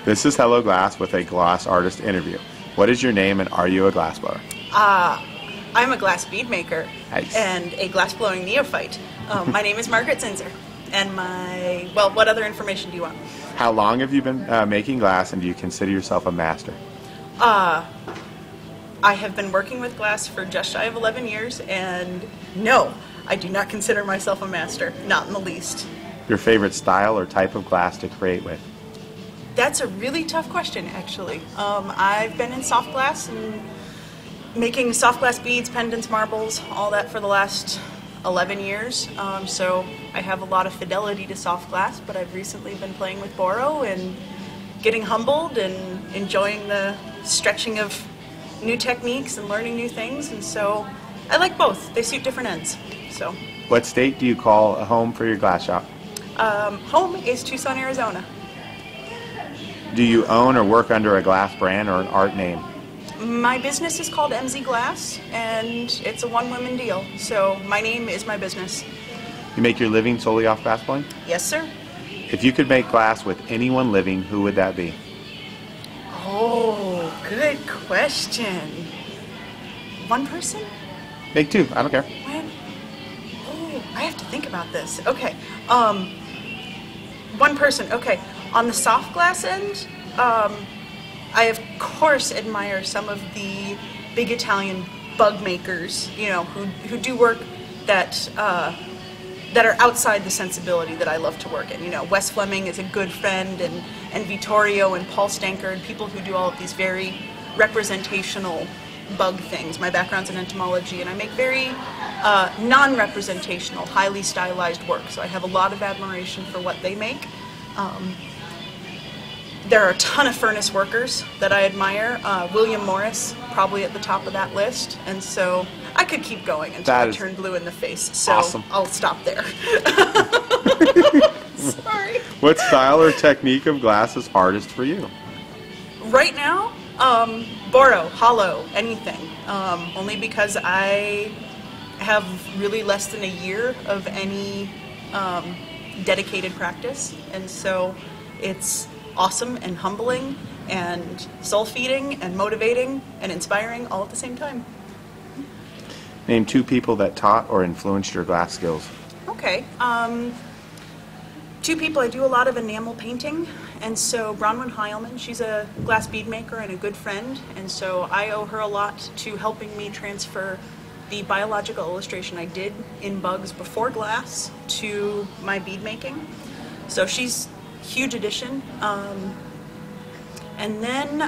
This is Hello Glass with a glass artist interview. What is your name and are you a glassblower? I'm a glass bead maker. Nice. And a glass blowing neophyte. My name is Margret Zinser. And what other information do you want? How long have you been making glass, and do you consider yourself a master? I have been working with glass for just shy of 11 years, and no, I do not consider myself a master, not in the least. Your favorite style or type of glass to create with? That's a really tough question, actually. I've been in soft glass and making soft glass beads, pendants, marbles, all that for the last 11 years. So I have a lot of fidelity to soft glass, but I've recently been playing with boro and getting humbled and enjoying the stretching of new techniques and learning new things. And so I like both. They suit different ends. So. What state do you call a home for your glass shop? Home is Tucson, Arizona. Do you own or work under a glass brand or an art name? My business is called MZ Glass, and it's a one-woman deal. So my name is my business. You make your living solely off glass blowing? Yes, sir. If you could make glass with anyone living, who would that be? Oh, good question. One person? Make two, I don't care. Oh, I have to think about this. Okay. One person, okay. On the soft glass end, I of course admire some of the big Italian bug makers, you know, who do work that are outside the sensibility that I love to work in. You know, Wes Fleming is a good friend, and Vittorio and Paul Stanker, and people who do all of these very representational bug things. My background's in entomology, and I make very non-representational, highly stylized work. So I have a lot of admiration for what they make. There are a ton of furnace workers that I admire. William Morris, probably at the top of that list. And so I could keep going until I turn blue in the face. So awesome. I'll stop there. Sorry. What style or technique of glass is hardest for you? Right now, boro, hollow, anything. Only because I have really less than a year of any dedicated practice. And so it's awesome and humbling and soul-feeding and motivating and inspiring all at the same time. Name two people that taught or influenced your glass skills. Okay. Two people. I do a lot of enamel painting, and so Bronwyn Heilman, she's a glass bead maker and a good friend, and so I owe her a lot to helping me transfer the biological illustration I did in bugs before glass to my bead making. So she's huge addition. And then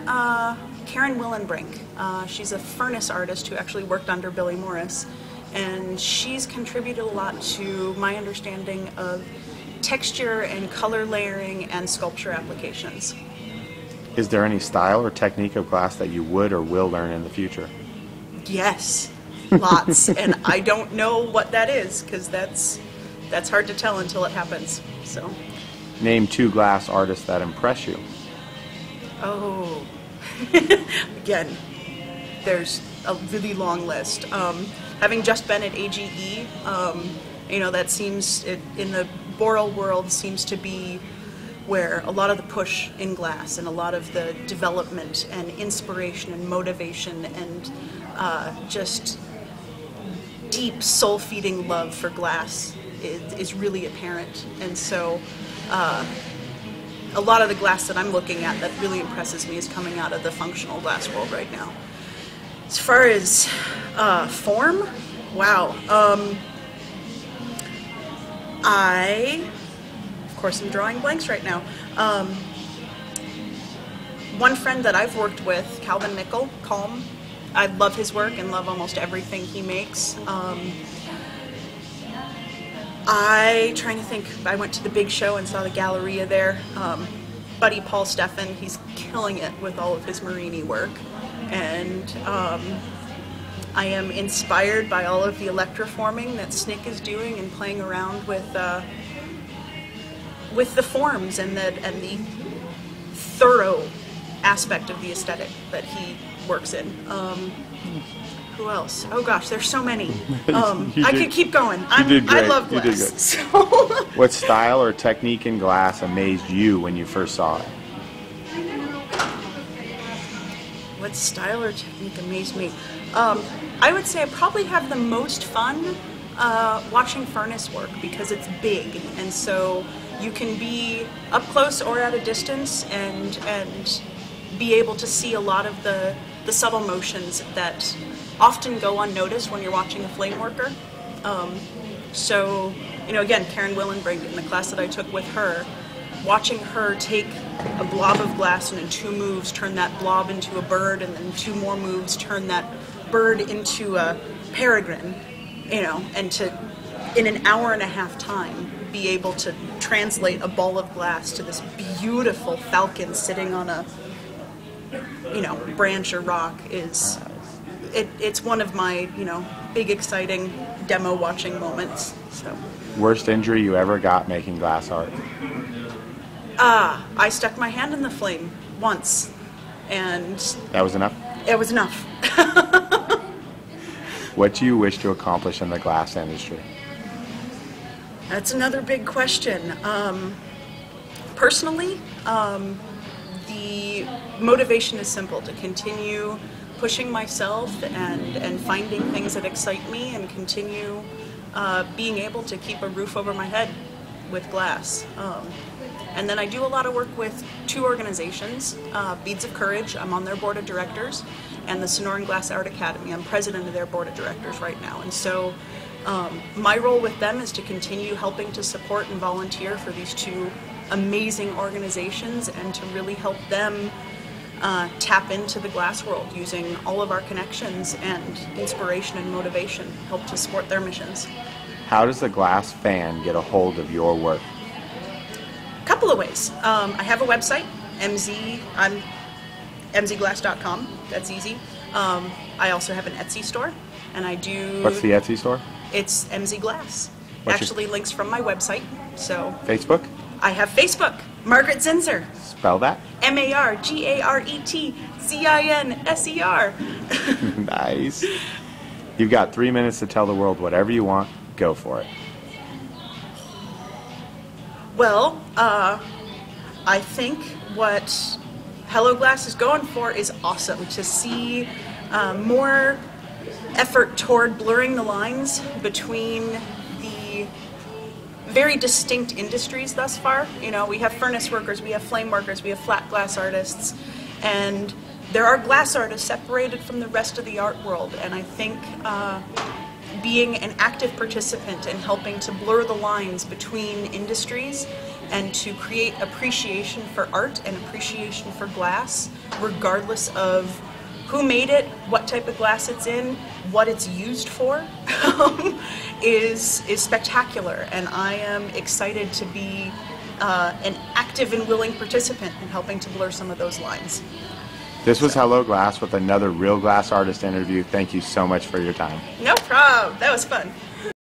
Karen Willenbrink. She's a furnace artist who actually worked under Billy Morris, and she's contributed a lot to my understanding of texture and color layering and sculpture applications. Is there any style or technique of glass that you would or will learn in the future? Yes, lots. And I don't know what that is, because that's hard to tell until it happens. So. Name two glass artists that impress you. Oh, again, there's a really long list. Having just been at AGE, you know, that seems, in the boral world, seems to be where a lot of the push in glass and a lot of the development and inspiration and motivation and just deep soul-feeding love for glass is really apparent. And so a lot of the glass that I'm looking at that really impresses me is coming out of the functional glass world right now. As far as form, wow. Of course, I'm drawing blanks right now. One friend that I've worked with, Calvin Nickel, Calm, I love his work and love almost everything he makes. Trying to think, I went to the big show and saw the Galleria there. Buddy Paul Steffen, he's killing it with all of his Marini work. And I am inspired by all of the electroforming that Snick is doing and playing around with the forms and the thorough aspect of the aesthetic that he works in. Who else? Oh gosh, there's so many. I could keep going. I love glass. So. What style or technique in glass amazed you when you first saw it? What style or technique amazed me? I would say I probably have the most fun watching furnace work because it's big, and so you can be up close or at a distance and be able to see a lot of the subtle motions that often go unnoticed when you're watching a flame worker. So, you know, again, Karen Willenbrink, in the class that I took with her, watching her take a blob of glass and in 2 moves turn that blob into a bird, and then 2 more moves turn that bird into a peregrine, you know, and to, in an hour and a half time, be able to translate a ball of glass to this beautiful falcon sitting on a, you know, branch or rock is, it's one of my, you know, big exciting demo watching moments. So. Worst injury you ever got making glass art? I stuck my hand in the flame once, and That was enough? it was enough. What do you wish to accomplish in the glass industry? That's another big question. Personally, the motivation is simple: to continue pushing myself and finding things that excite me, and continue being able to keep a roof over my head with glass. And then I do a lot of work with 2 organizations, Beads of Courage, I'm on their board of directors, and the Sonoran Glass Art Academy. I'm president of their board of directors right now. And so my role with them is to continue helping to support and volunteer for these 2 amazing organizations, and to really help them tap into the glass world using all of our connections and inspiration and motivation, help to support their missions. How does the glass fan get a hold of your work? Couple of ways. I have a website, I'm mzglass.com. That's easy. I also have an Etsy store, and I do. What's the Etsy store? It's MZ Glass. What's Actually, links from my website. So Facebook? I have Facebook. Margret Zinser. Spell that. MARGARETZINSER. Nice. You've got 3 minutes to tell the world whatever you want. Go for it. Well, I think what Hello Glass is going for is awesome. To see more effort toward blurring the lines between the very distinct industries thus far. You know, we have furnace workers, we have flame workers, we have flat glass artists, and there are glass artists separated from the rest of the art world. And I think being an active participant in helping to blur the lines between industries and to create appreciation for art and appreciation for glass, regardless of who made it, what type of glass it's in, what it's used for, is spectacular. And I am excited to be an active and willing participant in helping to blur some of those lines. This was Hello Glass with another Real Glass Artist interview. Thank you so much for your time. No problem. That was fun.